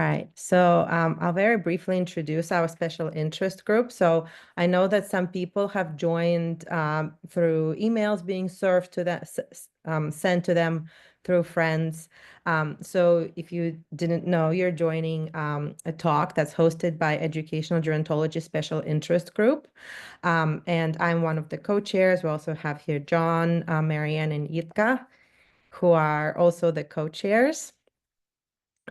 right, so I'll very briefly introduce our special interest group. So I know that some people have joined through emails being served to them, sent to them through friends. So if you didn't know, you're joining a talk that's hosted by Educational Gerontology Special Interest Group. And I'm one of the co-chairs. We also have here John, Marianne, and Yitka, who are also the co-chairs.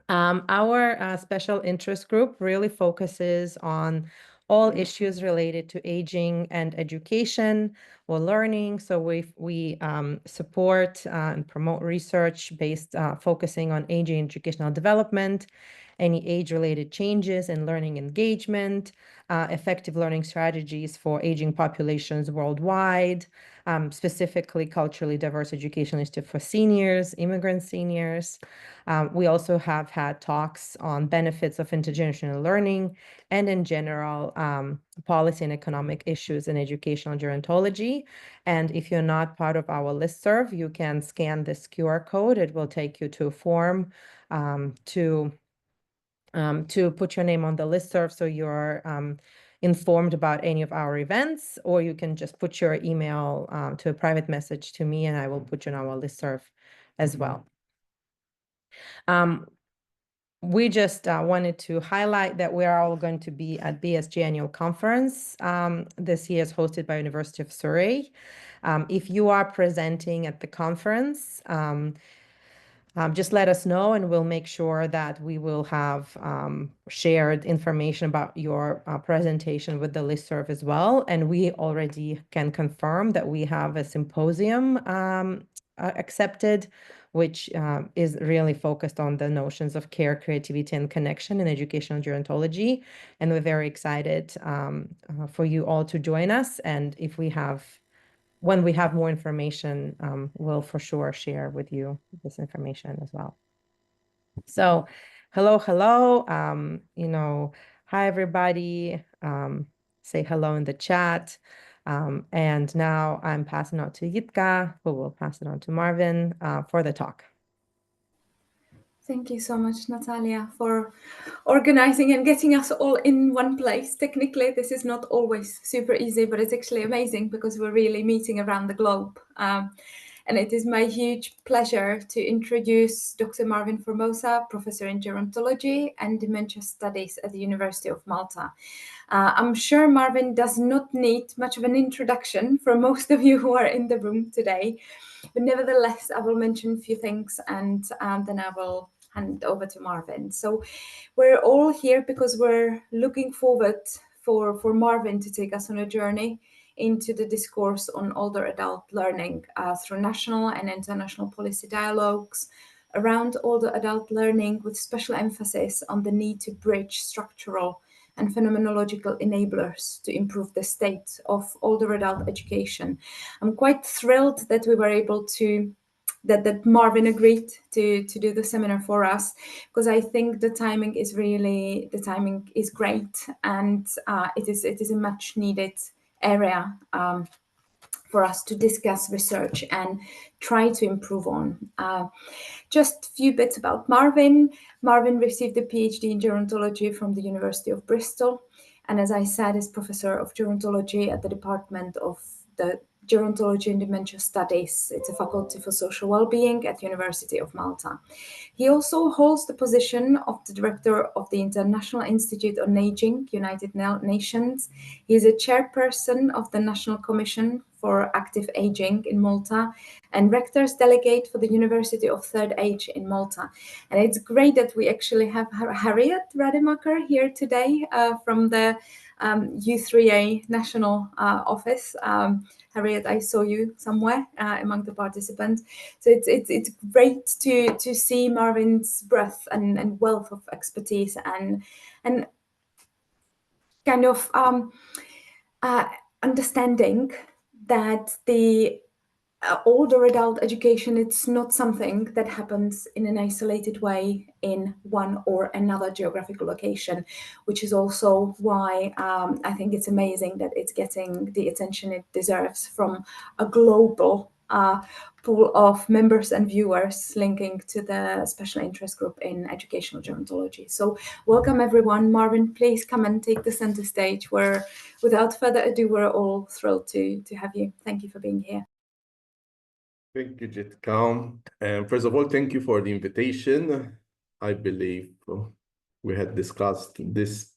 Our special interest group really focuses on all issues related to aging and education or learning. So we support and promote research based focusing on aging and educational development, any age-related changes in learning engagement, effective learning strategies for aging populations worldwide, specifically culturally diverse educational institute for seniors, immigrant seniors. We also have had talks on benefits of intergenerational learning and in general, policy and economic issues in educational gerontology. And if you're not part of our listserv, you can scan this QR code. It will take you to a form to put your name on the listserv so you're informed about any of our events, or you can just put your email to a private message to me and I will put you on our listserv as well. We just wanted to highlight that we are all going to be at BSG annual conference. This year is hosted by University of Surrey. If you are presenting at the conference, just let us know and we'll make sure that we will have shared information about your presentation with the listserv as well. And we already can confirm that we have a symposium accepted, which is really focused on the notions of care, creativity, and connection in educational gerontology. And we're very excited for you all to join us. And when we have more information, we'll for sure share with you this information as well. So hello. Hi, everybody. Say hello in the chat. And now I'm passing on to Yitka, who will pass it on to Marvin for the talk. Thank you so much, Natalia, for organizing and getting us all in one place. Technically, this is not always super easy, but it's actually amazing because we're really meeting around the globe. And it is my huge pleasure to introduce Dr. Marvin Formosa, Professor in Gerontology and Dementia Studies at the University of Malta. I'm sure Marvin does not need much of an introduction for most of you who are in the room today, but nevertheless, I will mention a few things and then I will hand over to Marvin. So we're all here because we're looking forward for Marvin to take us on a journey into the discourse on older adult learning through national and international policy dialogues around older adult learning, with special emphasis on the need to bridge structural and phenomenological enablers to improve the state of older adult education. I'm quite thrilled that we were able to that Marvin agreed to do the seminar for us, because I think the timing is great, and it is a much needed area for us to discuss research and try to improve on. Just a few bits about Marvin. Marvin received a PhD in gerontology from the University of Bristol, and as I said, is Professor of Gerontology at the Department of the Gerontology and Dementia Studies. It's a faculty for social well-being at University of Malta. He also holds the position of the Director of the International Institute on Aging, United Nations. He is a chairperson of the National Commission for Active Aging in Malta and Rector's Delegate for the University of Third Age in Malta. And it's great that we actually have Harriet Rademacher here today from the U3A National Office. Harriet, I saw you somewhere among the participants. So it's great to see Marvin's breadth and wealth of expertise and kind of understanding that the older adult education, it's not something that happens in an isolated way in one or another geographical location, which is also why I think it's amazing that it's getting the attention it deserves from a global pool of members and viewers linking to the special interest group in educational gerontology. So welcome everyone. Marvin, please come and take the center stage. Without further ado, we're all thrilled to have you. Thank you for being here. Thank you, Jitka. And first of all, thank you for the invitation. I believe we had discussed this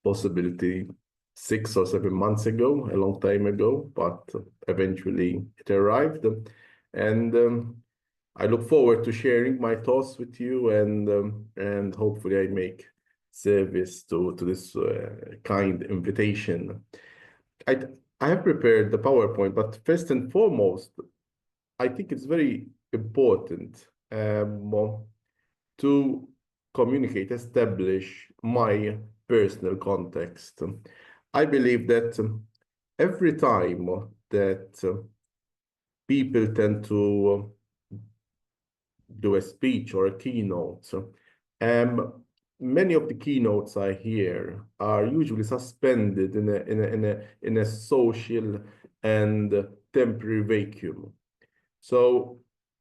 possibility 6 or 7 months ago, a long time ago, but eventually it arrived. And I look forward to sharing my thoughts with you, and hopefully I make service to this kind invitation. I have prepared the PowerPoint, but first and foremost, I think it's very important to communicate, establish my personal context. I believe that every time that people tend to do a speech or a keynote, many of the keynotes I hear are usually suspended in a social and temporary vacuum. So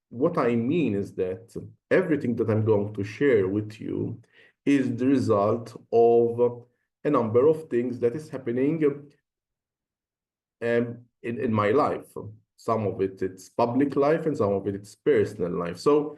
what I mean is that everything that I'm going to share with you is the result of a number of things that is happening in my life. Some of it's public life, and some of it's personal life. So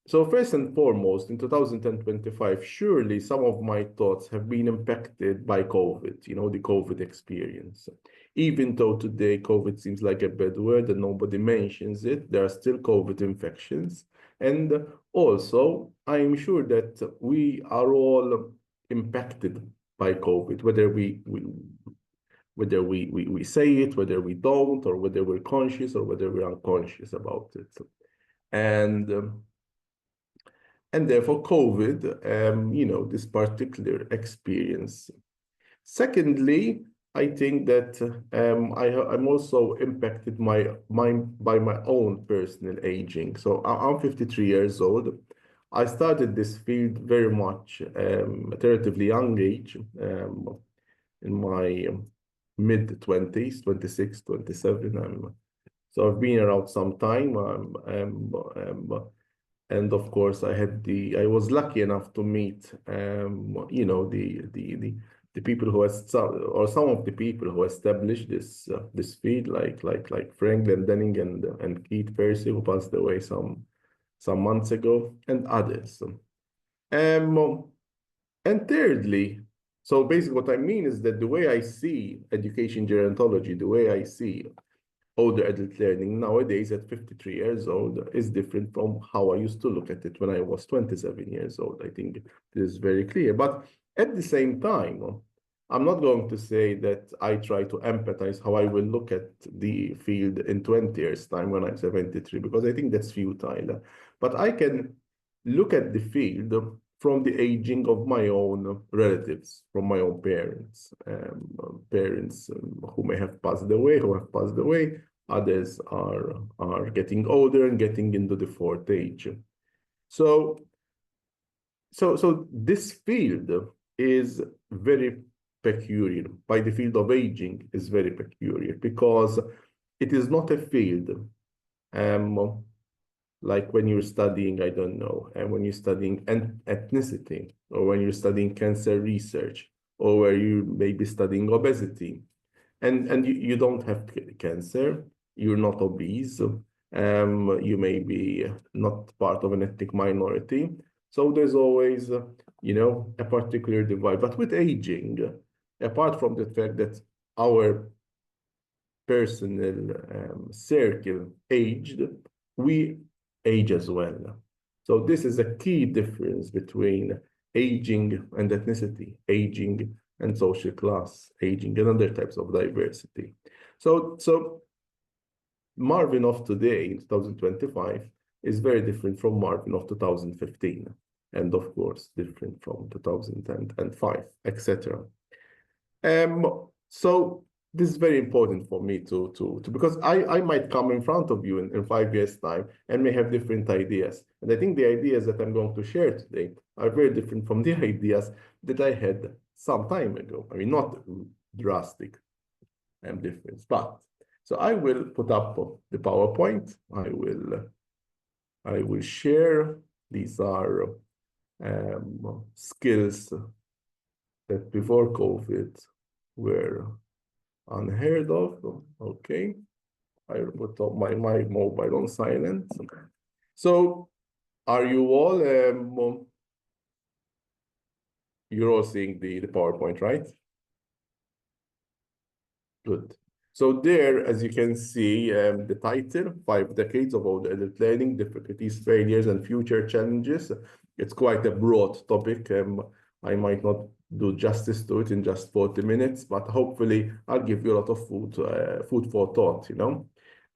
first and foremost, in 2025, surely some of my thoughts have been impacted by COVID, the COVID experience. Even though today COVID seems like a bad word and nobody mentions it, there are still COVID infections. And also, I'm sure that we are all impacted by COVID, whether we say it, whether we don't, or whether we're conscious or whether we're unconscious about it. And therefore COVID, this particular experience. Secondly, I think that I'm also impacted by my own personal aging. So I'm 53 years old. I started this field very much at a relatively young age, in my mid-20s, 26, 27. So I've been around some time. And of course, I was lucky enough to meet, the people who or some of the people who established this field, like Frank Glendenning and Keith Percy, who passed away some months ago, and others. And thirdly, so basically what I mean is that the way I see education gerontology, the way I see older adult learning nowadays at 53 years old is different from how I used to look at it when I was 27 years old. I think this is very clear. But at the same time, I'm not going to say that I try to empathize how I will look at the field in 20 years' time when I'm 73, because I think that's futile. But I can look at the field from the aging of my own relatives, from my own parents, who may have passed away, Others are getting older and getting into the fourth age. So this field is very peculiar. By the field of aging is very peculiar because it is not a field like when you're studying, I don't know, and when you're studying ethnicity, or when you're studying cancer research, or where you may be studying obesity, and you don't have cancer, you're not obese, you may be not part of an ethnic minority. So there's always, a particular divide. But with aging, apart from the fact that our personal circle aged, we age as well. So this is a key difference between aging and ethnicity, aging and social class, aging and other types of diversity. So Marvin of today in 2025 is very different from Marvin of 2015, and of course different from 2005, etc. So this is very important for me to because I might come in front of you in 5 years' time and may have different ideas. And I think the ideas that I'm going to share today are very different from the ideas that I had some time ago. I mean, not drastic difference, but So I will put up the PowerPoint. I will share. These are skills that before COVID were unheard of. Okay, I will put up my mobile on silent. So are you all, you're all seeing the PowerPoint, right? Good. So there, as you can see, the title, 5 Decades of Adult Learning, Difficulties, Failures, and Future Challenges. It's quite a broad topic. I might not do justice to it in just 40 minutes, but hopefully I'll give you a lot of food for thought, you know.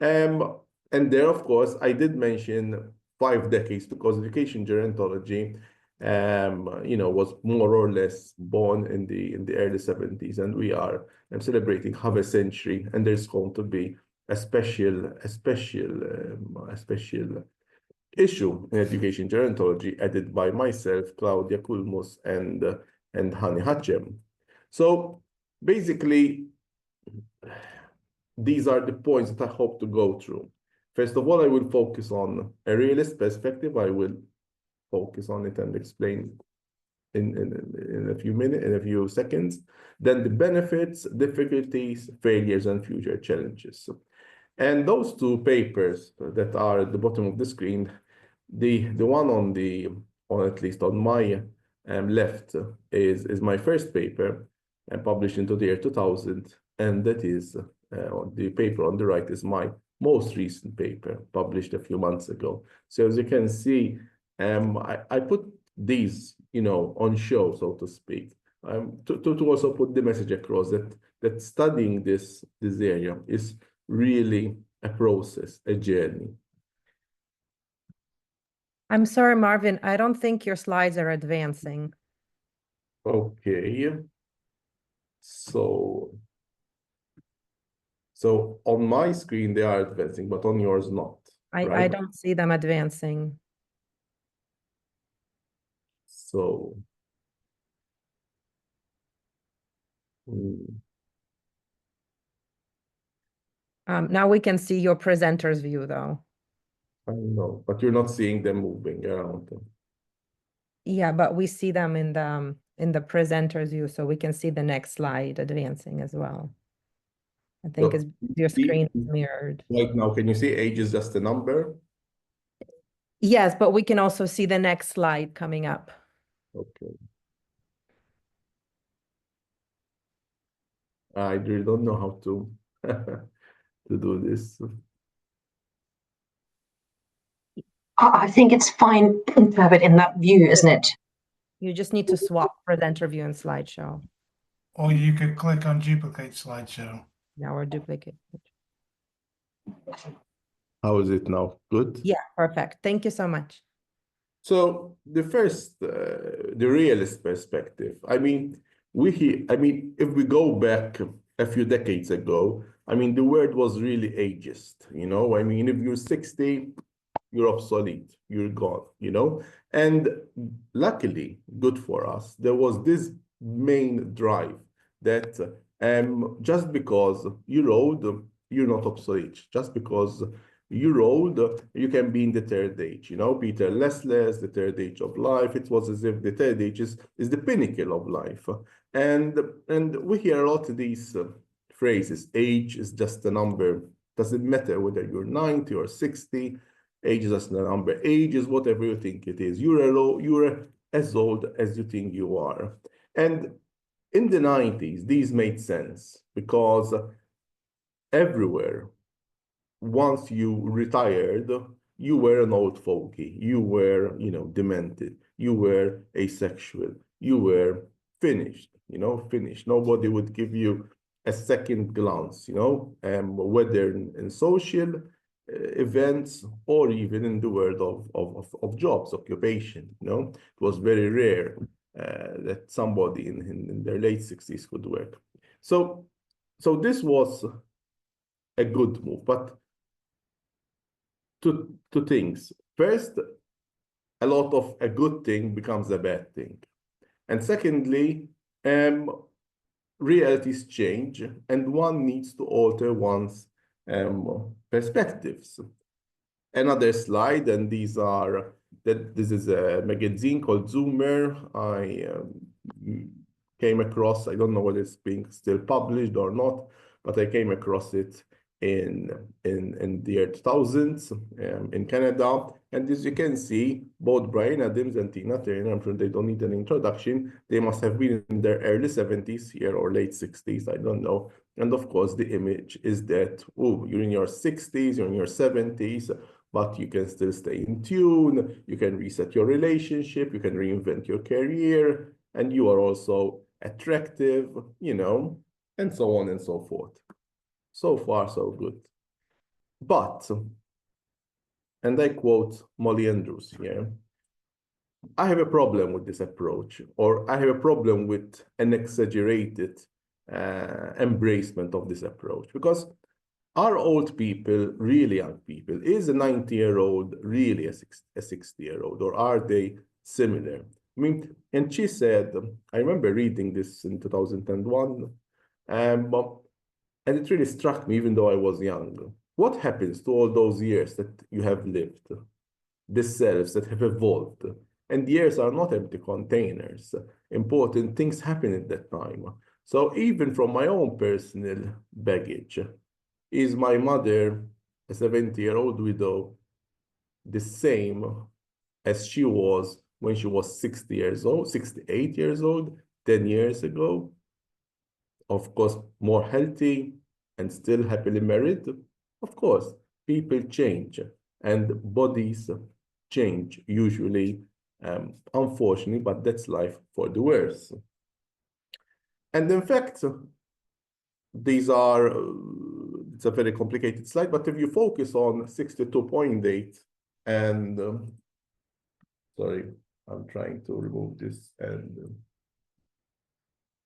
And there, of course, I did mention 5 decades because education gerontology was more or less born in the early 70s, and we are celebrating half a century, and there's going to be a special issue in education gerontology added by myself, Claudia Kulmus, and Hani Hachem. So basically, these are the points that I hope to go through. First of all, I will focus on a realist perspective. I will focus on it and explain in a few seconds. Then the benefits, difficulties, failures, and future challenges. And those 2 papers that are at the bottom of the screen, the one on at least on my left is my first paper, published into the year 2000, and that is the paper on the right is my most recent paper, published a few months ago. So as you can see, I put these, on show, so to speak, to also put the message across that studying this area is really a process, a journey. I'm sorry, Marvin, I don't think your slides are advancing. Okay. So on my screen, they are advancing, but on yours not. I don't see them advancing. So now we can see your presenter's view, though. I know, but you're not seeing them moving around. Yeah, but we see them in the presenter's view, so we can see the next slide advancing as well. I think So, it's your screen is mirrored. Right now, can you see age is just a number? Yes, but we can also see the next slide coming up. Okay. I really don't know how to to do this. I think it's fine to have it in that view, isn't it? You just need to swap presenter view and slideshow. Or you could click on duplicate slideshow. Now we're duplicating. How is it now? Good? Yeah, perfect. Thank you so much. So the first, the realist perspective. I mean, if we go back a few decades ago, the word was really ageist, I mean, if you're 60, you're obsolete, you're gone, And luckily, good for us, there was this main drive that just because you're old, you're not obsolete. Just because you're old, you can be in the third age. Peter Lesles, the third age of life. It was as if the third age is the pinnacle of life. And we hear a lot of these phrases. Age is just a number. Doesn't matter whether you're 90 or 60. Age is just a number. Age is whatever you think it is. You're as old as you think you are. And in the 90s, these made sense because everywhere, once you retired, you were an old fogey. You were, demented. You were asexual. You were finished, finished. Nobody would give you a second glance, whether in social events or even in the world of jobs, occupation. It was very rare that somebody in their late 60s could work. So this was a good move, but two things. First, a lot of a good thing becomes a bad thing. And secondly, realities change and one needs to alter one's perspectives. Another slide, and this is a magazine called Zoomer. I came across, I don't know whether it's being still published or not, but I came across it in the year 2000s in Canada. And as you can see, both Bryan Adams and Tina Turner, I'm sure they don't need an introduction. They must have been in their early 70s here or late 60s, I don't know. And of course, the image is that, oh, you're in your 60s, you're in your 70s, but you can still stay in tune, you can reset your relationship, you can reinvent your career, and you are also attractive, you know, and so on and so forth. So far, so good. But, and I quote Molly Andrews here, I have a problem with this approach, or I have a problem with an exaggerated embracement of this approach, because are old people really young people? Is a 90-year-old really a 60-year-old, or are they similar? I mean, and she said, I remember reading this in 2001, and it really struck me, even though I was young. What happens to all those years that you have lived, the selves that have evolved? And years are not empty containers. Important things happen at that time. So even from my own personal baggage, is my mother, a 70-year-old widow, the same as she was when she was 60 years old, 68 years old, 10 years ago? Of course, more healthy and still happily married? Of course, people change and bodies change usually, unfortunately, but that's life for the worse. And in fact, these are, it's a very complicated slide, but if you focus on 62.8 and, sorry, I'm trying to remove this and,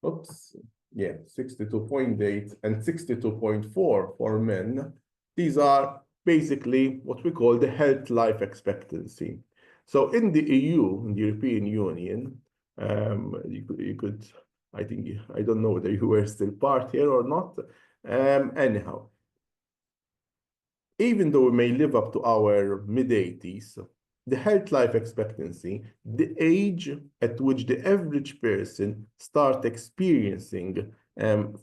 oops, yeah, 62.8 and 62.4 for men. These are basically what we call the health life expectancy. So in the EU, in the European Union, you could, I think, I don't know whether you were still part here or not. Anyhow, even though we may live up to our mid-80s, the health life expectancy, the age at which the average person starts experiencing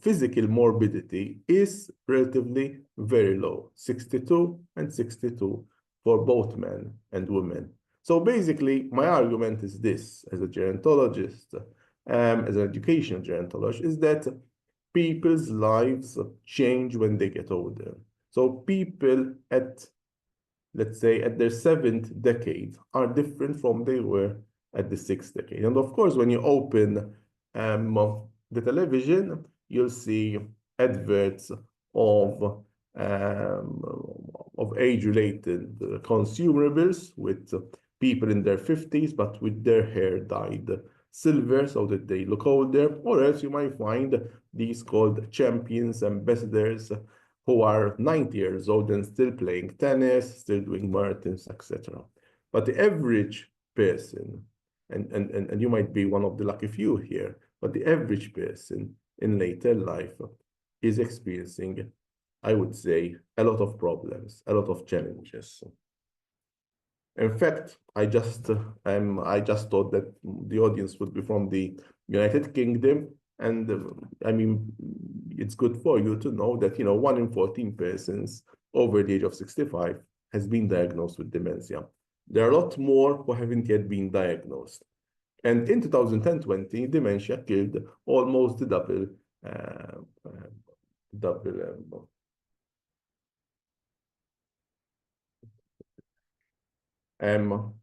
physical morbidity is relatively very low, 62 and 62 for both men and women. So basically, my argument is this, as a gerontologist, as an educational gerontologist, is that people's lives change when they get older. So people at, let's say, at their 7th decade are different from they were at the 6th decade. And of course, when you open the television, you'll see adverts of age-related consumables with people in their 50s, but with their hair dyed silver so that they look older, or else you might find these called champions, ambassadors, who are 90 years old and still playing tennis, still doing marathons, etc. But the average person, and you might be one of the lucky few here, but the average person in later life is experiencing, I would say, a lot of problems, a lot of challenges. In fact, I just thought that the audience would be from the United Kingdom, and I mean, it's good for you to know that 1 in 14 persons over the age of 65 has been diagnosed with dementia. There are a lot more who haven't yet been diagnosed. And in 2020, dementia killed almost the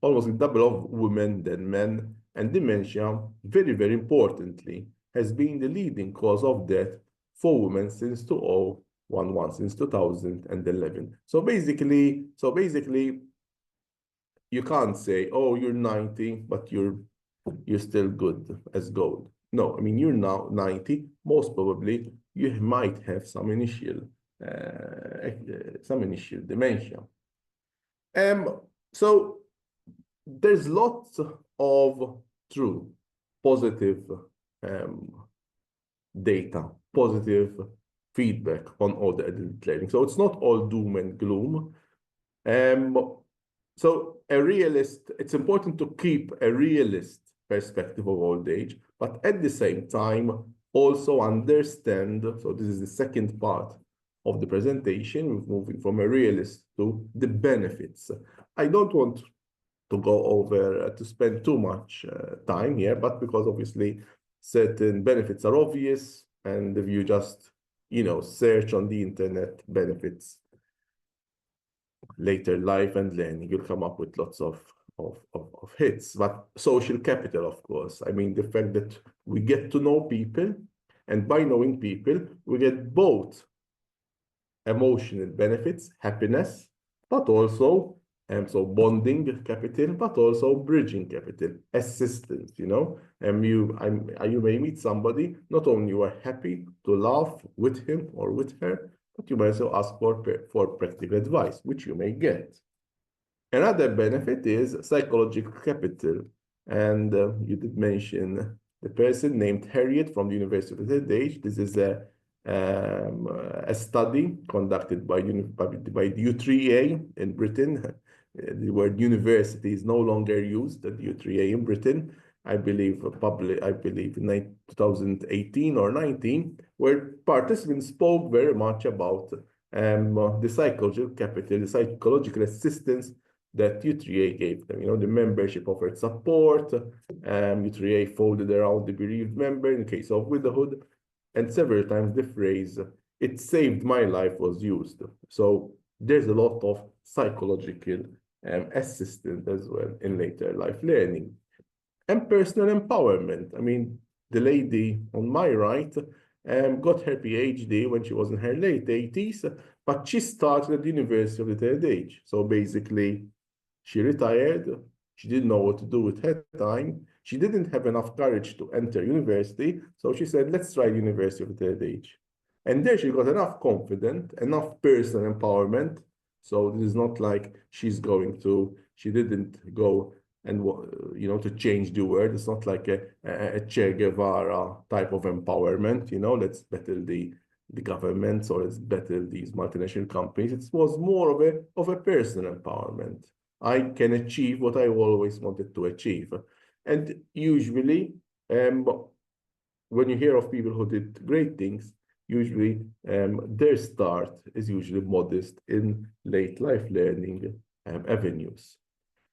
almost a double of women than men, and dementia, very, very importantly, has been the leading cause of death for women since 2011, since 2011. So basically, you can't say, oh, you're 90, but you're still good as gold. No, I mean, you're now 90, most probably you might have some initial dementia. So there's lots of true, positive data, positive feedback on all the adult learning. So it's not all doom and gloom. So it's important to keep a realist perspective of old age, but at the same time, also understand, so this is the second part of the presentation, we're moving from a realist to the benefits. I don't want to go over, to spend too much time here, but because obviously certain benefits are obvious, and if you just, search on the internet benefits, later life and learning, you'll come up with lots of hits. But social capital, of course, I mean, the fact that we get to know people, and by knowing people, we get both emotional benefits, happiness, but also so bonding capital, but also bridging capital, assistance, you may meet somebody, not only you are happy to laugh with him or with her, but you may also ask for practical advice, which you may get. Another benefit is psychological capital. And you did mention the person named Harriet from the University of Cambridge. This is a study conducted by the U3A in Britain. The word university is no longer used at the U3A in Britain. I believe in 2018 or 19, where participants spoke very much about the psychological capital, the psychological assistance that U3A gave them. The membership offered support. U3A folded around the bereaved member in case of widowhood, and several times the phrase "it saved my life" was used. So there's a lot of psychological assistance as well in later life learning. And personal empowerment. I mean, the lady on my right got her PhD when she was in her late 80s, but she started at the University of the Third Age. So basically, she retired. She didn't know what to do with her time. She didn't have enough courage to enter university. So she said, let's try University of the Third Age. And there she got enough confidence, enough personal empowerment. So this is not like she didn't go and to change the world. It's not like a Che Guevara type of empowerment, let's battle the governments, or let's battle these multinational companies. It was more of a personal empowerment. I can achieve what I always wanted to achieve. And usually, when you hear of people who did great things, usually their start is usually modest in late life learning avenues.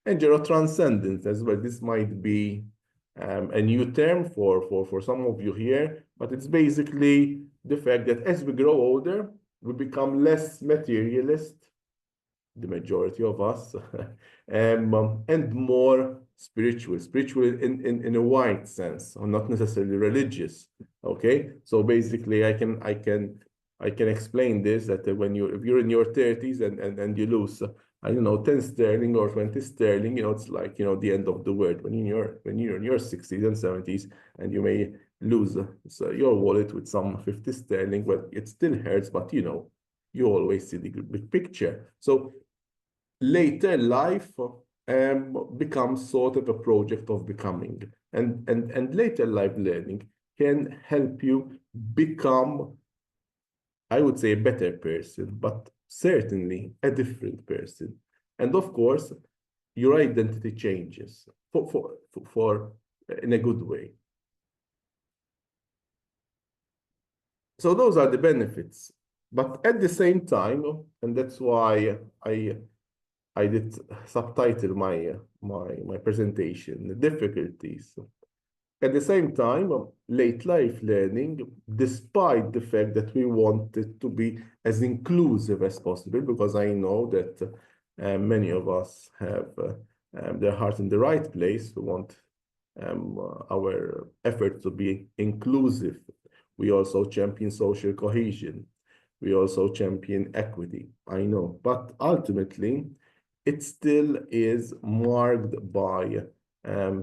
And gerotranscendence as well. This might be a new term for some of you here, but it's basically the fact that as we grow older, we become less materialist, the majority of us, and more spiritual in a wide sense, or not necessarily religious. Okay, so basically, I can explain this, that if you're in your 30s and you lose, I don't know, 10 sterling or 20 sterling, it's like, the end of the world. When you're in your 60s and 70s, and you may lose your wallet with some 50 sterling, well, it still hurts, but you always see the big picture. So later life becomes sort of a project of becoming, and later life learning can help you become, I would say, a better person, but certainly a different person. And of course, your identity changes for in a good way. So those are the benefits. But at the same time, and that's why I did subtitle my presentation, the difficulties. At the same time, late life learning, despite the fact that we want it to be as inclusive as possible, because I know that many of us have their hearts in the right place. We want our efforts to be inclusive. We also champion social cohesion. We also champion equity, I know. But ultimately, it still is marked by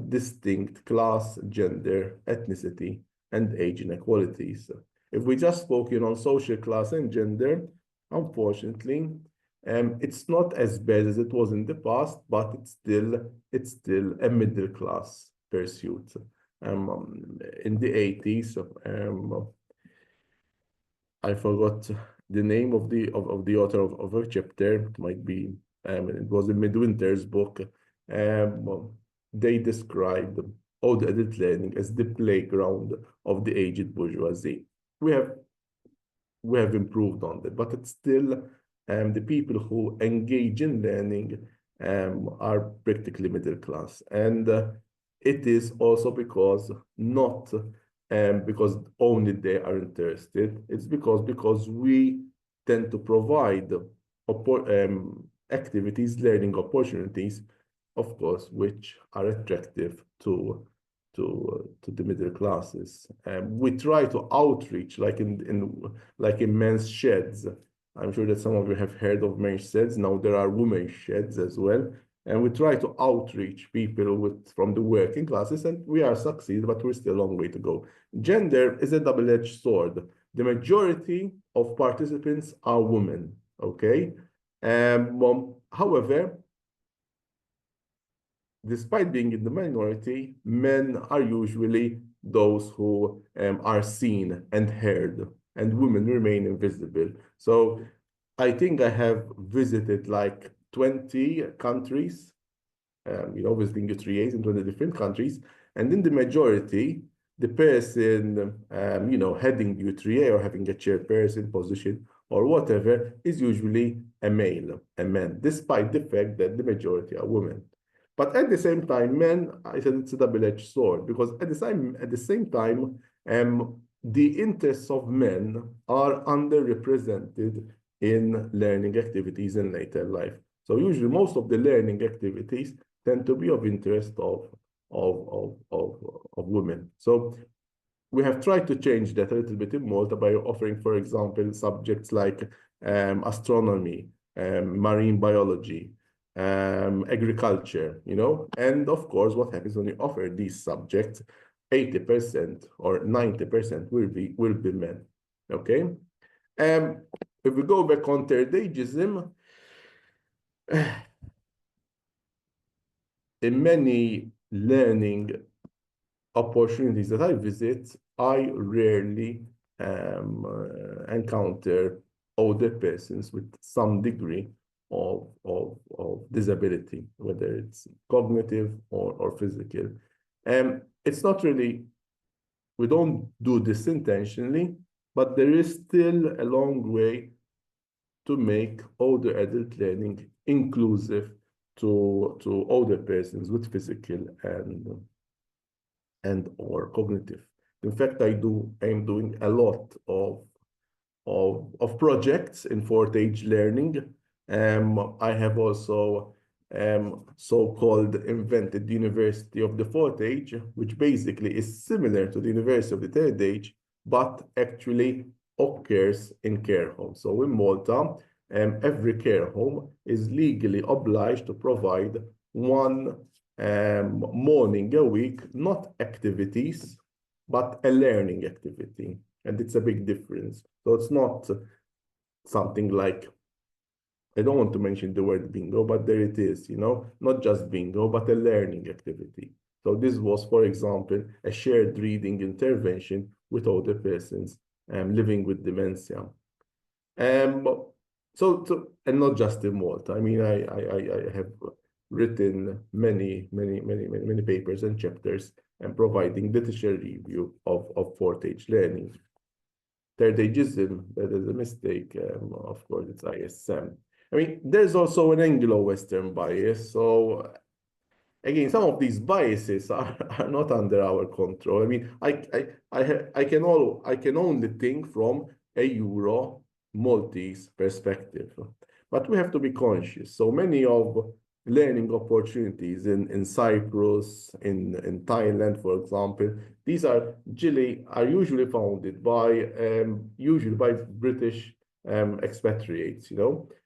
distinct class, gender, ethnicity, and age inequalities. If we just focus on social class and gender, unfortunately, it's not as bad as it was in the past, but it's still a middle class pursuit. In the 80s, I forgot the name of the author of a chapter. It might be it was in Midwinter's book. They described all the adult learning as the playground of the aged bourgeoisie. We have improved on that, but it's still the people who engage in learning are practically middle class, and it is also because not because only they are interested. It's because we tend to provide activities, learning opportunities, of course, which are attractive to the middle classes. We try to outreach, like in men's sheds. I'm sure that some of you have heard of men's sheds. Now there are women's sheds as well. And we try to outreach people from the working classes, and we are succeed, but we're still a long way to go. Gender is a double-edged sword. The majority of participants are women, okay? However, despite being in the minority, men are usually those who are seen and heard, and women remain invisible. So I think I have visited like 20 countries, visiting U3As in 20 different countries. And in the majority, the person, heading the U3A or having a chairperson position or whatever is usually a male, a man, despite the fact that the majority are women. But at the same time, men, I said it's a double-edged sword, because at the same time, the interests of men are underrepresented in learning activities in later life. So usually most of the learning activities tend to be of interest of women. So we have tried to change that a little bit in Malta by offering, for example, subjects like astronomy, marine biology, agriculture, and of course, what happens when you offer these subjects, 80% or 90% will be men. Okay. If we go back on third ageism, in many learning opportunities that I visit, I rarely encounter older persons with some degree of disability, whether it's cognitive or physical. It's not really, we don't do this intentionally, but there is still a long way to make older adult learning inclusive to older persons with physical and or cognitive. In fact, I'm doing a lot of projects in fourth age learning. I have also so-called invented the University of the Fourth Age, which basically is similar to the University of the Third Age, but actually occurs in care homes. So in Malta, every care home is legally obliged to provide one morning a week, not activities, but a learning activity. And it's a big difference. So it's not something like, I don't want to mention the word bingo, but there it is, not just bingo, but a learning activity. So this was, for example, a shared reading intervention with older persons living with dementia. And not just in Malta. I mean, I have written many papers and chapters and providing literature review of fourth age learning. Third ageism, that is a mistake. Of course, it's ISM. I mean, there's also an Anglo-Western bias. So again, some of these biases are not under our control. I mean, I can only think from a Euro Maltese perspective, but we have to be conscious. So many of learning opportunities in Cyprus, in Thailand, for example, these are usually founded by British expatriates,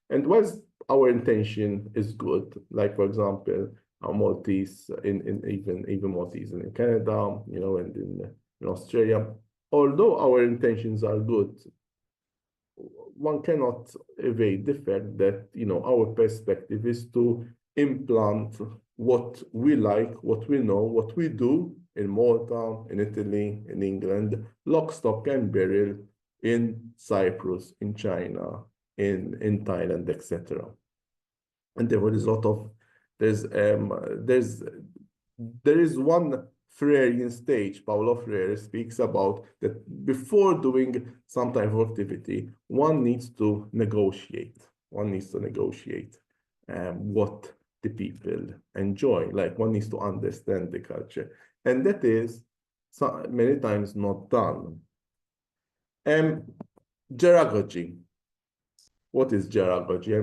And whilst our intention is good, like for example, Maltese even Maltese in Canada, and in Australia, although our intentions are good, one cannot evade the fact that our perspective is to implant what we like, what we know, what we do in Malta, in Italy, in England, lock, stock, and barrel in Cyprus, in China, in Thailand, etc. And therefore, there's a lot of there is one Freirean stage. Paulo Freire speaks about that before doing some type of activity, one needs to negotiate. One needs to negotiate what the people enjoy. Like one needs to understand the culture, and that is many times not done. Gerontology. What is gerontology?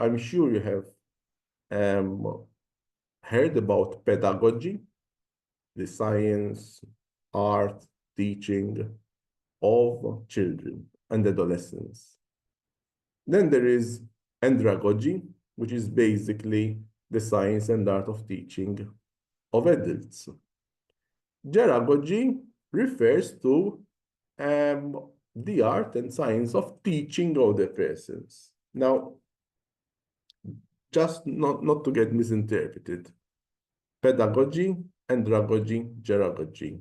I'm sure you have heard about pedagogy, the science, art, teaching of children and adolescents. Then there is andragogy, which is basically the science and art of teaching of adults. Gerontology refers to the art and science of teaching other persons. Now, just not to get misinterpreted, pedagogy, andragogy, gerontology,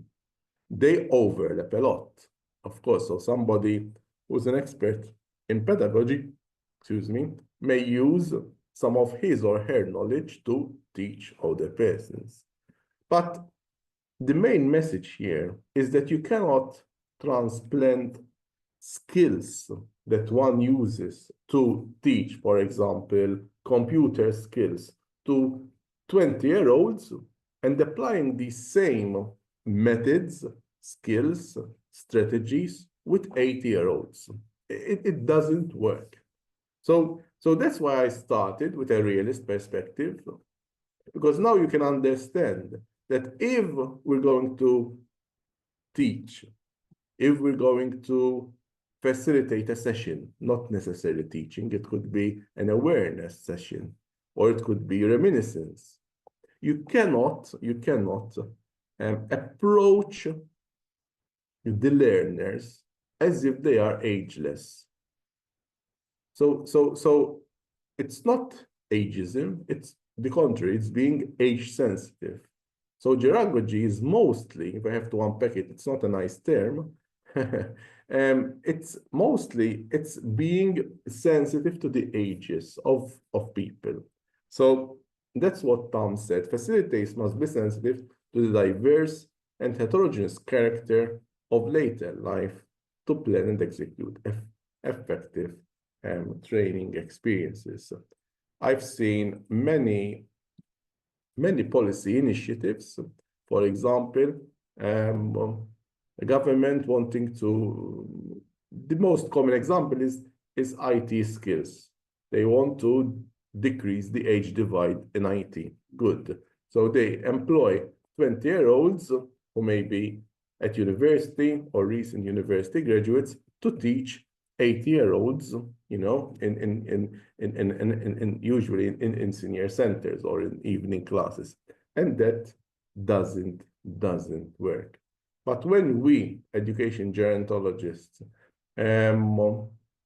they overlap a lot, of course. So somebody who's an expert in pedagogy, may use some of his or her knowledge to teach other persons. But the main message here is that you cannot transplant skills that one uses to teach, for example, computer skills, to 20-year-olds and applying these same methods, skills, strategies with 80-year-olds. It doesn't work. So that's why I started with a realist perspective, because now you can understand that if we're going to teach, if we're going to facilitate a session, not necessarily teaching, it could be an awareness session, or it could be reminiscence. You cannot approach the learners as if they are ageless. So it's not ageism, it's the contrary, it's being age sensitive. So gerontology is mostly, if I have to unpack it, it's not a nice term. It's being sensitive to the ages of people. So that's what Tom said. Facilitators must be sensitive to the diverse and heterogeneous character of later life to plan and execute effective training experiences. I've seen many policy initiatives, for example, a government wanting to, the most common example is IT skills. They want to decrease the age divide in IT. Good. So they employ 20-year-olds who may be at university or recent university graduates to teach 80-year-olds, usually in senior centers or in evening classes, and that doesn't work. But when we education gerontologists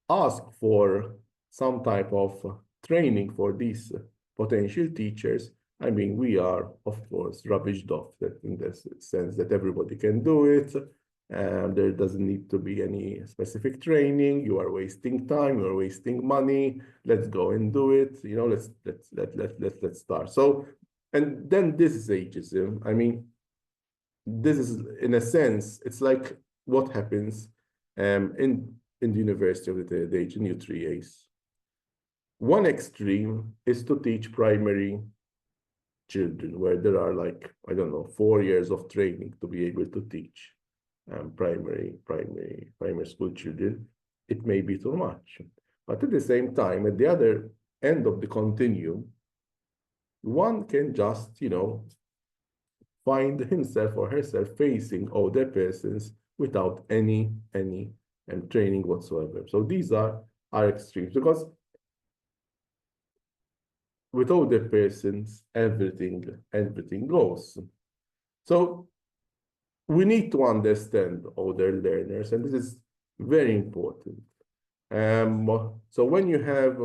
ask for some type of training for these potential teachers, I mean, we are, of course, rubbished off that in the sense that everybody can do it. There doesn't need to be any specific training. You are wasting time. You are wasting money. Let's go and do it. Let's start. So, and then this is ageism. I mean, this is, in a sense, it's like what happens in the University of the age in U3As. One extreme is to teach primary children, where there are like, I don't know, 4 years of training to be able to teach primary school children. It may be too much. But at the same time, at the other end of the continuum, one can just, find himself or herself facing other persons without any training whatsoever. So these are extremes, because with older persons, everything goes. So we need to understand older learners, and this is very important. So when you have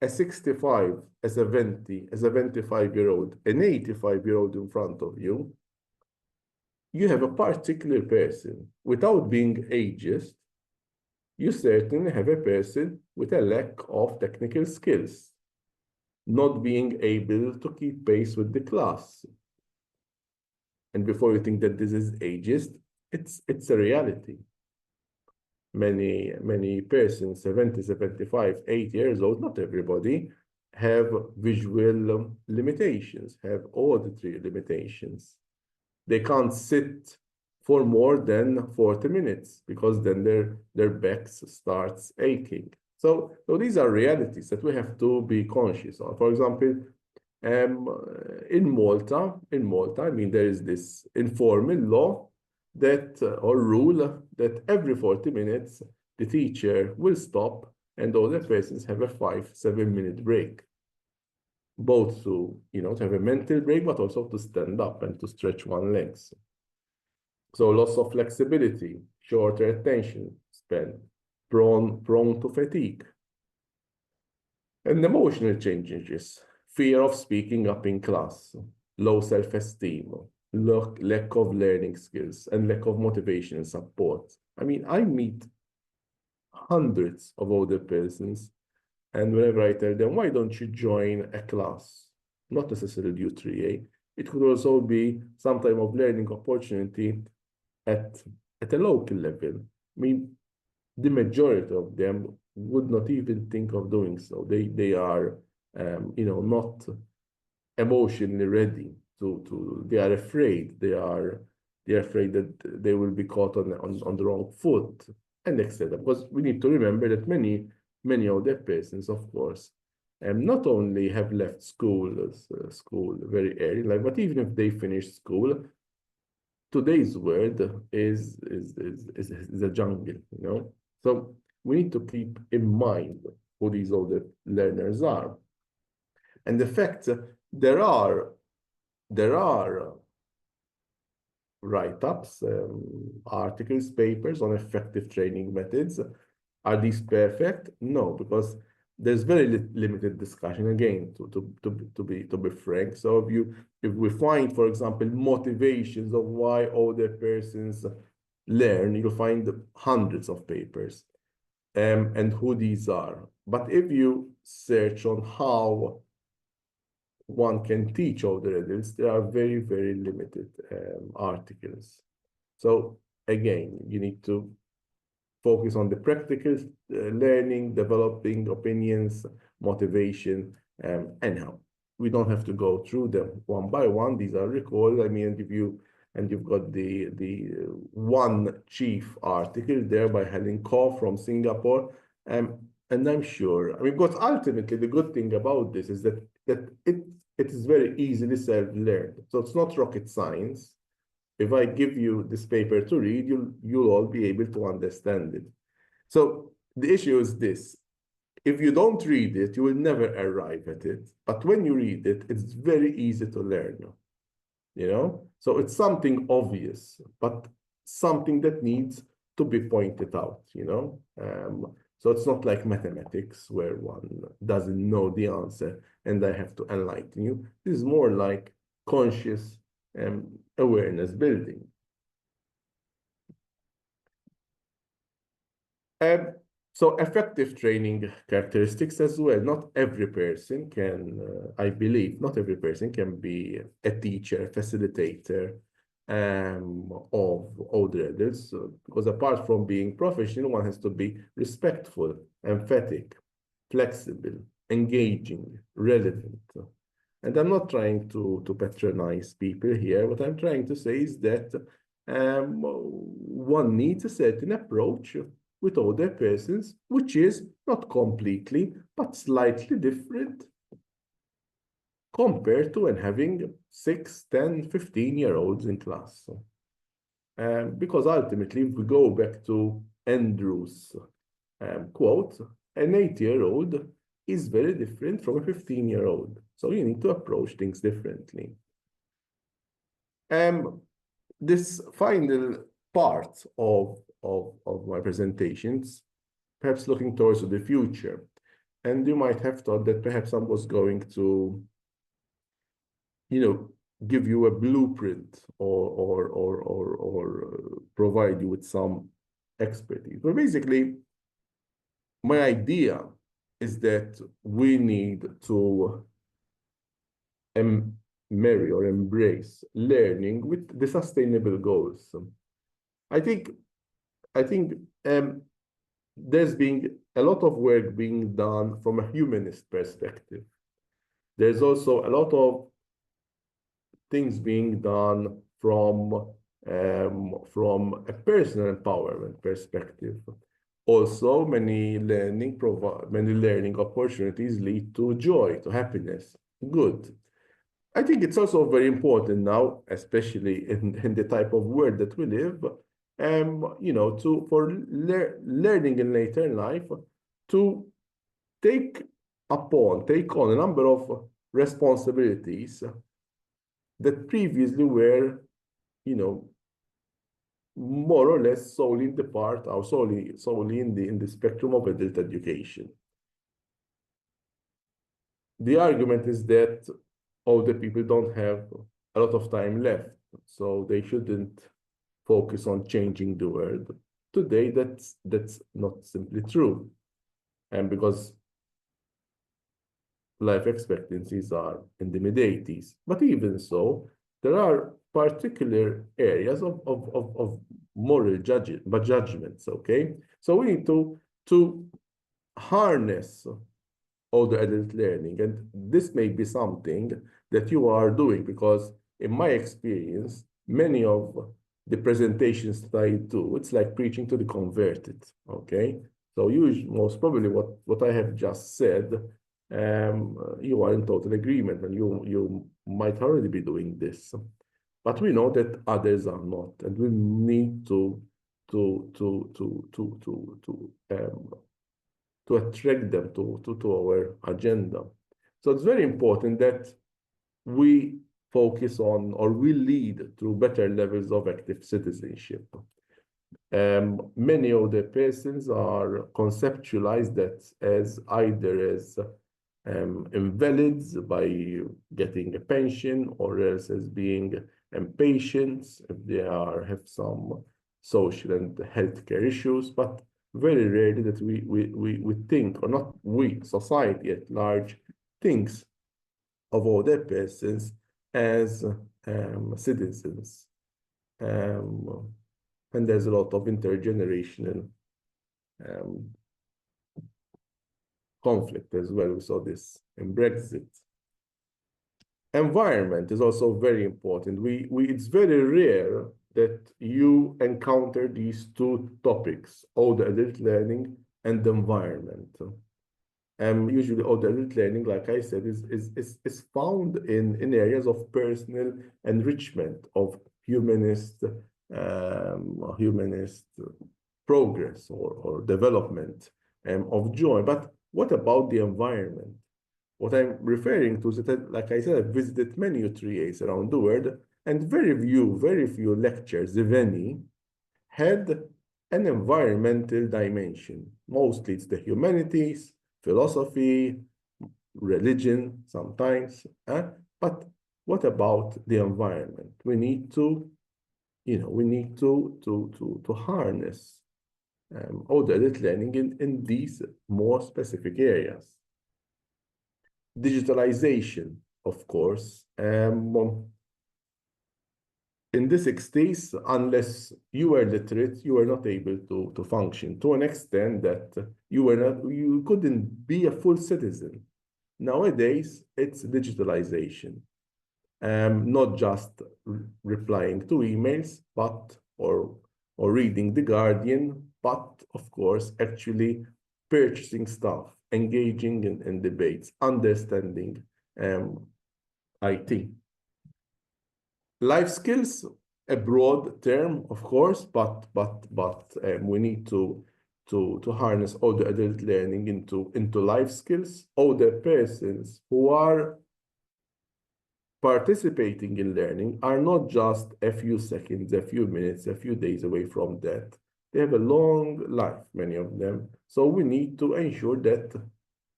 a 65, a 70, a 75-year-old, an 85-year-old in front of you, you have a particular person, without being ageist, you certainly have a person with a lack of technical skills, not being able to keep pace with the class. And before you think that this is ageist, it's a reality. Many persons, 70, 75, 80 years old, not everybody, have visual limitations, have auditory limitations. They can't sit for more than 40 minutes because then their backs starts aching. So these are realities that we have to be conscious of. For example, in Malta, I mean, there is this informal law that or rule that every 40 minutes the teacher will stop and all the persons have a 5-7 minute break, both to to have a mental break, but also to stand up and to stretch one's legs. So loss of flexibility, shorter attention span, prone to fatigue, and emotional changes, fear of speaking up in class, low self-esteem, lack of learning skills, and lack of motivation and support. I mean, I meet hundreds of older persons, and whenever I tell them, why don't you join a class? Not necessarily U3A. It could also be some type of learning opportunity at a local level. I mean, the majority of them would not even think of doing so. They are, not emotionally ready to. They are afraid. They are afraid that they will be caught on the wrong foot, and etc. Because we need to remember that many of their persons, of course, not only have left school very early in life, but even if they finish school, today's world is a jungle, So we need to keep in mind who these older learners are, and the fact there are write-ups, articles, papers on effective training methods. Are these perfect? No, because there's very limited discussion, again, to be frank. So if we find, for example, motivations of why older persons learn, you'll find hundreds of papers and who these are. But if you search on how one can teach older adults, there are very, very limited articles. So again, you need to focus on the practical learning, developing opinions, motivation, anyhow. We don't have to go through them one by one. These are recorded. I mean, you've got the one chief article there by Helen Koh from Singapore. And I'm sure, I mean, because ultimately the good thing about this is that it is very easily self-learned. So it's not rocket science. If I give you this paper to read, you'll all be able to understand it. So the issue is this: if you don't read it, you will never arrive at it. But when you read it, it's very easy to learn. So it's something obvious, but something that needs to be pointed out. So it's not like mathematics where one doesn't know the answer and I have to enlighten you. This is more like conscious awareness building. So effective training characteristics as well. Not every person can, I believe, not every person can be a teacher, facilitator of older adults, because apart from being professional, one has to be respectful, emphatic, flexible, engaging, relevant. And I'm not trying to patronize people here. What I'm trying to say is that one needs a certain approach with older persons, which is not completely, but slightly different compared to when having 6, 10, 15-year-olds in class. Because ultimately, if we go back to Andrew's quote, an 8-year-old is very different from a 15-year-old. So you need to approach things differently. This final part of my presentations, perhaps looking towards the future. And you might have thought that perhaps I was going to, give you a blueprint or provide you with some expertise. But basically, my idea is that we need to marry or embrace learning with the sustainable goals. I think there's been a lot of work being done from a humanist perspective. There's also a lot of things being done from a personal empowerment perspective. Also, many learning opportunities lead to joy, to happiness. Good. I think it's also very important now, especially in the type of world that we live, for learning in later in life to take on a number of responsibilities that previously were, more or less solely in the part or solely in the spectrum of adult education. The argument is that older people don't have a lot of time left, so they shouldn't focus on changing the world. Today, that's not simply true, and because life expectancies are in the mid-80s. But even so, there are particular areas of moral judgments, okay? So we need to harness all the adult learning, and this may be something that you are doing, because in my experience, many of the presentations that I do, it's like preaching to the converted, okay? So most probably what I have just said, you are in total agreement, and you might already be doing this, but we know that others are not, and we need to attract them to our agenda. So it's very important that we focus on, or we lead through better levels of active citizenship. Many of the persons are conceptualized that as either as invalids by getting a pension, or else as being impatient if they have some social and healthcare issues, but very rarely that we think, or not we, society at large, thinks of all their persons as citizens. And there's a lot of intergenerational conflict as well. We saw this in Brexit. Environment is also very important. It's very rare that you encounter these two topics, all the adult learning and the environment. Usually all the adult learning, like I said, is found in areas of personal enrichment, of humanist progress or development, of joy. But what about the environment? What I'm referring to is that, like I said, I've visited many U3As around the world, and very few lectures, if any, had an environmental dimension. Mostly it's the humanities, philosophy, religion sometimes, but what about the environment? We need to harness all the adult learning in these more specific areas. Digitalization, of course. In the 60s, unless you were literate, you were not able to function to an extent that you couldn't be a full citizen. Nowadays, it's digitalization. Not just replying to emails, or reading The Guardian, but of course, actually purchasing stuff, engaging in debates, understanding IT. Life skills, a broad term, of course, but we need to harness all the adult learning into life skills. All the persons who are participating in learning are not just a few seconds, a few minutes, a few days away from that. They have a long life, many of them. So we need to ensure that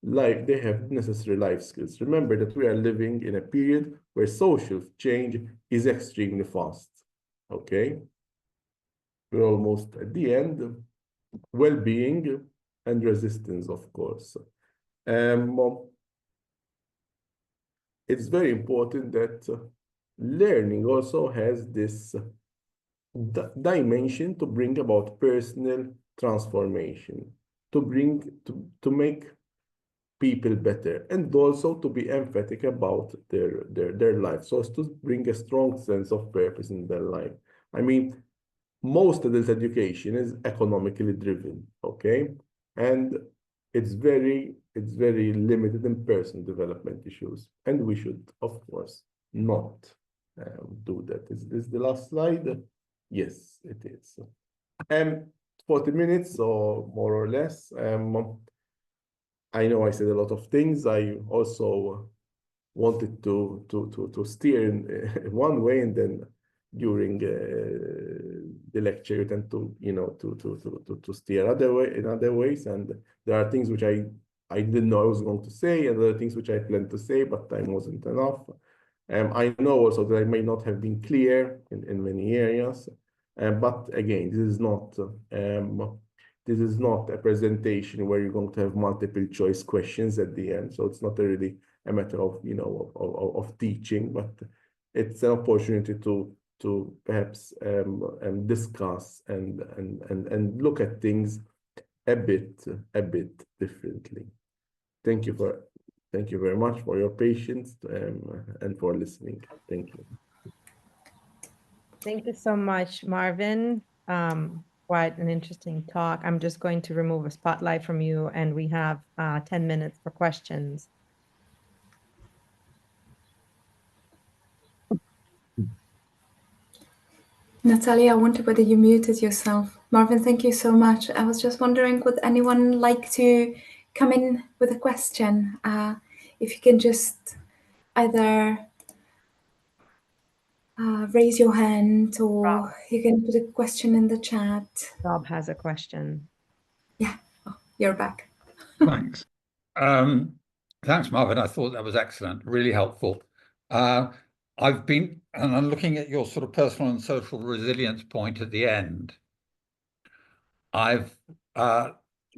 they have necessary life skills. Remember that we are living in a period where social change is extremely fast, okay? We're almost at the end. Well-being and resistance, of course. It's very important that learning also has this dimension to bring about personal transformation, to make people better, and also to be emphatic about their life, so as to bring a strong sense of purpose in their life. I mean, most adult education is economically driven, okay? And it's very limited in personal development issues. And we should, of course, not do that. Is this the last slide? Yes, it is. 40 minutes or more or less. I know I said a lot of things. I also wanted to steer in one way, and then during the lecture you tend to to steer in other ways, and there are things which I didn't know I was going to say, and other things which I planned to say, but time wasn't enough. I know also that I may not have been clear in many areas, but again, this is not a presentation where you're going to have multiple choice questions at the end. So it's not really a matter of of teaching, but it's an opportunity to perhaps discuss and look at things a bit differently. Thank you very much for your patience and for listening. Thank you. Thank you so much, Marvin. Quite an interesting talk. I'm just going to remove a spotlight from you, and we have 10 minutes for questions. Natalia, I wonder whether you muted yourself. Marvin, thank you so much. I was just wondering, would anyone like to come in with a question? If you can just either raise your hand, or you can put a question in the chat. Rob has a question. Yeah, you're back. Thanks. Thanks, Marvin. I thought that was excellent, really helpful. I'm looking at your sort of personal and social resilience point at the end. I've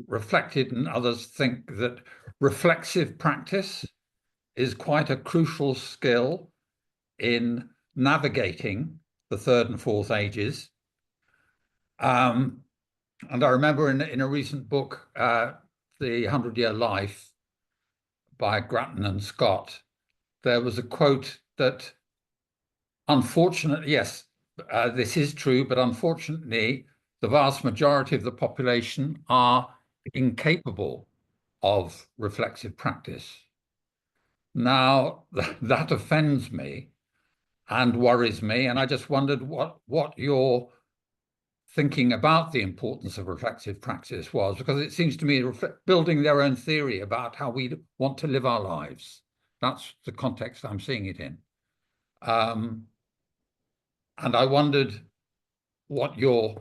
reflected, and others think, that reflexive practice is quite a crucial skill in navigating the third and fourth ages. And I remember in a recent book, The 100-Year Life by Grattan and Scott, there was a quote that, unfortunately, yes, this is true, but unfortunately, the vast majority of the population are incapable of reflexive practice. Now, that offends me and worries me, and I just wondered what your thinking about the importance of reflexive practice was, because it seems to me building their own theory about how we want to live our lives. That's the context I'm seeing it in. And I wondered what your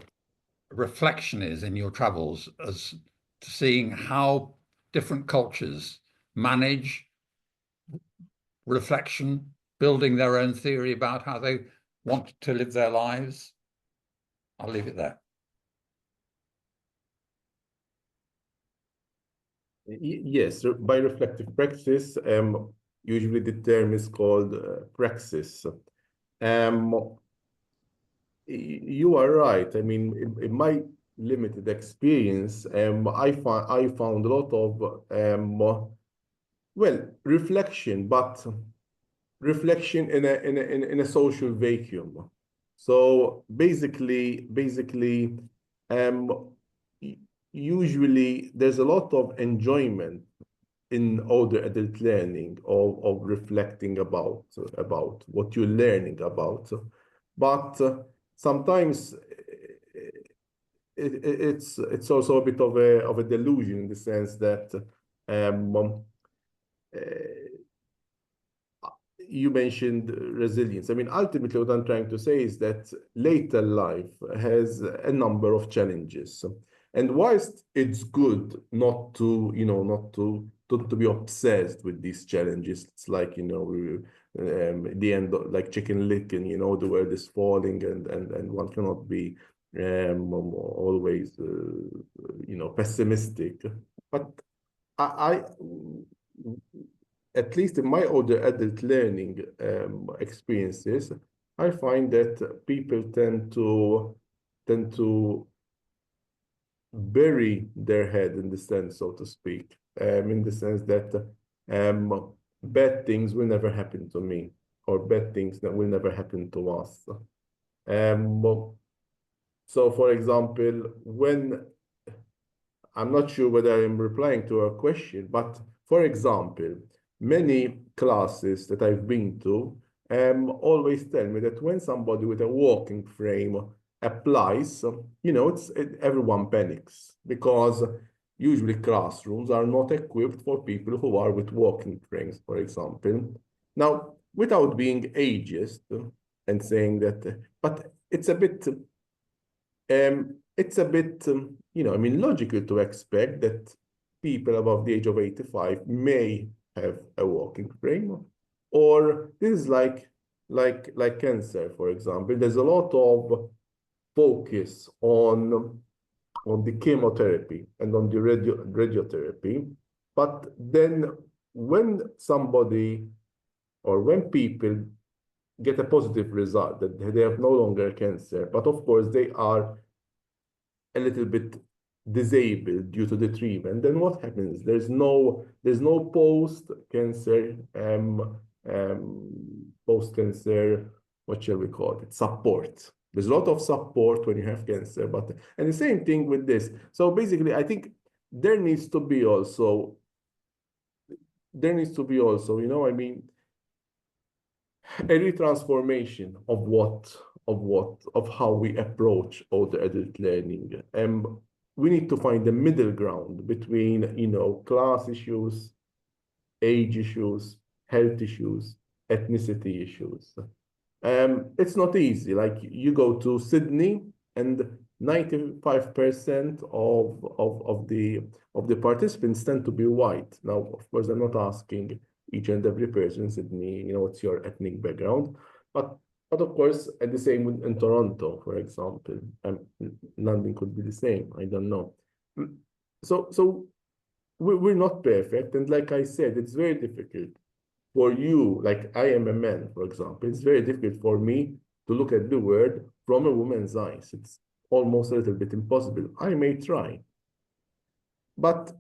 reflection is in your travels as to seeing how different cultures manage reflection, building their own theory about how they want to live their lives. I'll leave it there. Yes, by reflective practice, usually the term is called praxis. You are right. I mean, in my limited experience, I found a lot of well, reflection, but reflection in a social vacuum. So basically, usually there's a lot of enjoyment in older adult learning of reflecting about what you're learning about, but sometimes it's also a bit of a delusion, in the sense that you mentioned resilience. I mean, ultimately, what I'm trying to say is that later life has a number of challenges, and whilst it's good not to be obsessed with these challenges, it's like the end, like Chicken Little, the world is falling, and one cannot be always, pessimistic. But I at least in my older adult learning experiences, I find that people tend to bury their head in the sense, so to speak, in the sense that bad things will never happen to me, or bad things that will never happen to us. So, for example, when I'm not sure whether I'm replying to a question, but for example, many classes that I've been to always tell me that when somebody with a walking frame applies, everyone panics, because usually classrooms are not equipped for people who are with walking frames, for example. Now, without being ageist and saying that, but it's a bit logical to expect that people above the age of 85 may have a walking frame, or this is like cancer, for example. There's a lot of focus on the chemotherapy and on the radiotherapy, but then when somebody or when people get a positive result, that they have no longer cancer, but of course they are a little bit disabled due to the treatment, then what happens? There's no post-cancer, what shall we call it? Support. There's a lot of support when you have cancer, and the same thing with this. So basically, I think there needs to be also, a retransformation of how we approach older adult learning. We need to find the middle ground between, class issues, age issues, health issues, ethnicity issues. It's not easy. Like, you go to Sydney and 95% of the participants tend to be white. Now, of course, I'm not asking each and every person in Sydney, what's your ethnic background, but of course, at the same in Toronto, for example, London could be the same. I don't know. So we're not perfect, and like I said, it's very difficult for you. Like, I am a man, for example. It's very difficult for me to look at the world from a woman's eyes. It's almost a little bit impossible. I may try, but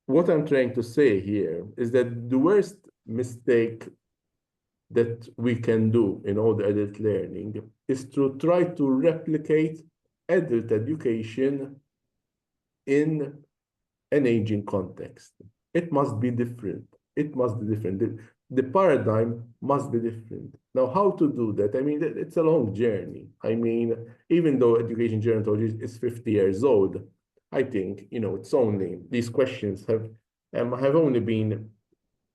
what I'm trying to say here is that the worst mistake that we can do in all the adult learning is to try to replicate adult education in an aging context. It must be different. It must be different. The paradigm must be different. Now, how to do that? I mean, it's a long journey. I mean, even though education gerontology is 50 years old, I think, it's only, these questions have only been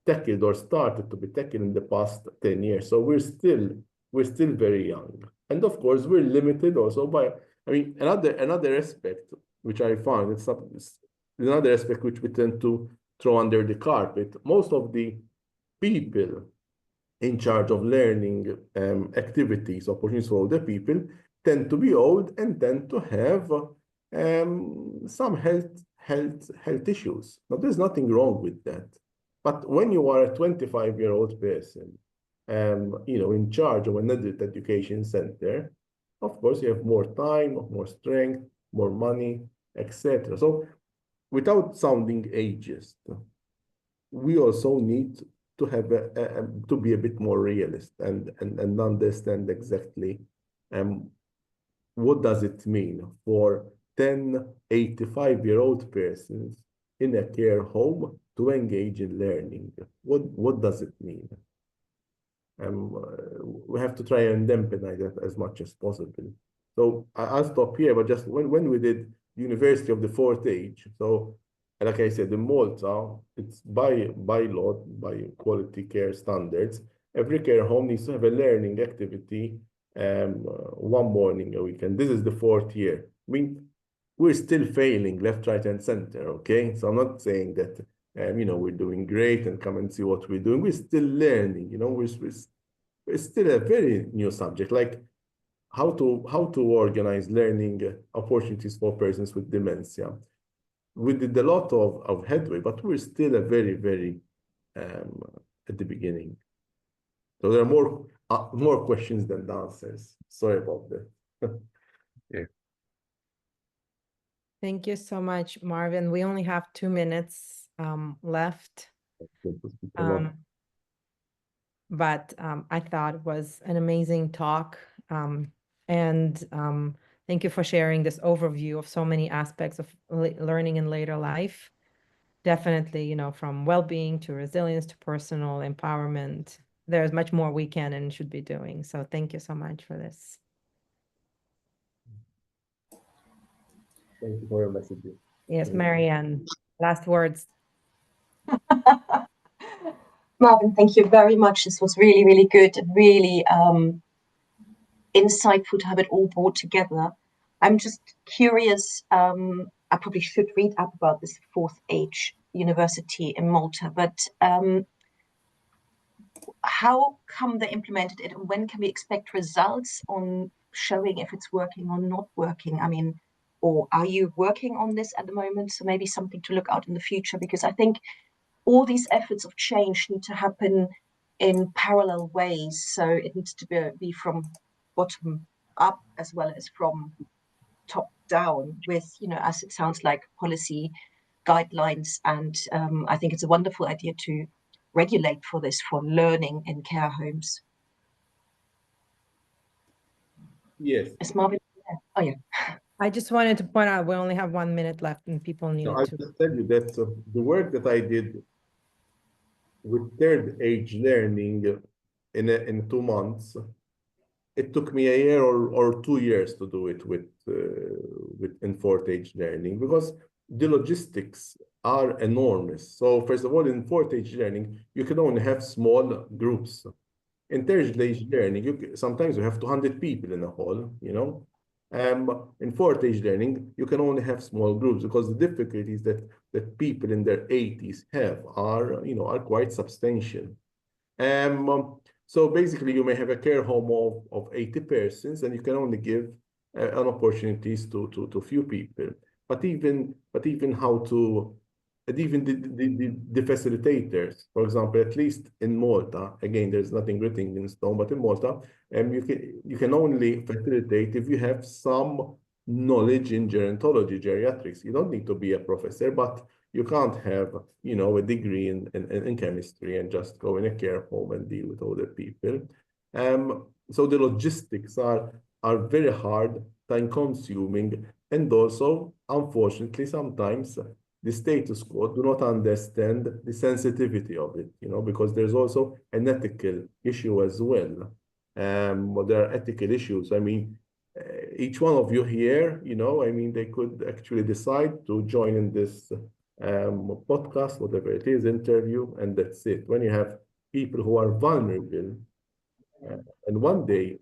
tackled or started to be tackled in the past 10 years. So we're still very young. And of course, we're limited also by, another aspect, which I found, it's another aspect which we tend to throw under the carpet. Most of the people in charge of learning activities, opportunities for older people, tend to be old and tend to have some health issues. Now, there's nothing wrong with that. But when you are a 25-year-old person, in charge of an adult education center, of course, you have more time, more strength, more money, etc. So, without sounding ageist, we also need to have to be a bit more realist and understand exactly what does it mean for 10 85-year-old persons in a care home to engage in learning. What does it mean? We have to try and dampen that as much as possible. So I'll stop here, but just when we did University of the Fourth Age, so like I said, in Malta, it's by law, by quality care standards, every care home needs to have a learning activity one morning a week. And this is the 4th year. I mean, we're still failing left, right, and center, okay? So I'm not saying that, we're doing great and come and see what we're doing. We're still learning, we're still a very new subject. Like, how to organize learning opportunities for persons with dementia. We did a lot of headway, but we're still a very at the beginning. So there are more questions than answers. Sorry about that. Yeah. Thank you so much, Marvin. We only have 2 minutes left. But I thought it was an amazing talk. And thank you for sharing this overview of so many aspects of learning in later life. Definitely, you know, from well-being to resilience to personal empowerment. There's much more we can and should be doing. So thank you so much for this. Thank you for your message. Yes, Marianne, last words. Marvin, thank you very much. This was really, really good, really insightful to have it all brought together. I'm just curious, I probably should read up about this fourth age university in Malta, but how come they implemented it and when can we expect results on showing if it's working or not working? I mean, or are you working on this at the moment? So maybe something to look out in the future, because I think all these efforts of change need to happen in parallel ways. So it needs to be from bottom up as well as from top down with, you know, as it sounds like, policy guidelines. And I think it's a wonderful idea to regulate for this, for learning in care homes. Yes. Is Marvin there? Oh, yeah. I just wanted to point out we only have 1 minute left and people need I'll to. just tell you that the work that I did with third age learning in 2 months, it took me a year or 2 years to do it with in fourth age learning, because the logistics are enormous. So first of all, in fourth age learning, you can only have small groups. In third age learning, sometimes you have 200 people in a hall, you know. In fourth age learning, you can only have small groups, because the difficulties that people in their 80s have are, you know, are quite substantial. So basically, you may have a care home of 80 persons, and you can only give an opportunities to few people. But even how to, and even the facilitators, for example, at least in Malta, again, there's nothing written in stone, but in Malta, you can only facilitate if you have some knowledge in gerontology, geriatrics. You don't need to be a professor, but you can't have, you know, a degree in chemistry and just go in a care home and deal with older people. So the logistics are very hard, time consuming, and also, unfortunately, sometimes the status quo do not understand the sensitivity of it, you know, because there's also an ethical issue as well. But there are ethical issues. I mean, each one of you here, you know, I mean, they could actually decide to join in this podcast, whatever it is, interview, and that's it. When you have people who are vulnerable, and one day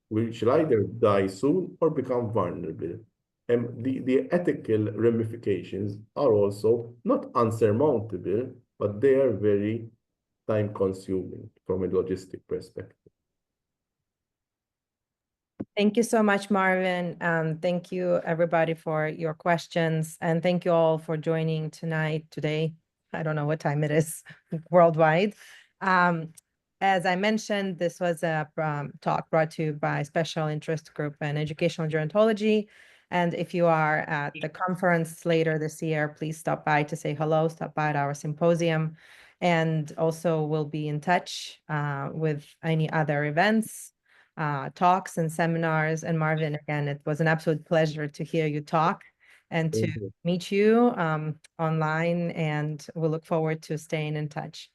we shall either die soon or become vulnerable. And the ethical ramifications are also not unsurmountable, but they are very time consuming from a logistic perspective. Thank you so much, Marvin. Thank you, everybody, for your questions. And thank you all for joining today. I don't know what time it is worldwide. As I mentioned, this was a talk brought to you by Special Interest Group in Educational Gerontology. And if you are at the conference later this year, please stop by to say hello, stop by at our symposium. And also we'll be in touch with any other events, talks and seminars. And Marvin, again, it was an absolute pleasure to hear you talk and to meet you online, and we'll look forward to staying in touch.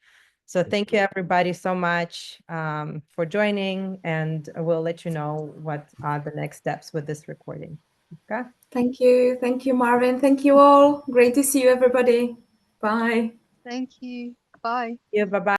So thank you, everybody, so much for joining, and we'll let you know what are the next steps with this recording. Okay. Thank you. Thank you, Marvin. Thank you all. Great to see you, everybody. Bye. Thank you. Bye. Yeah, bye-bye.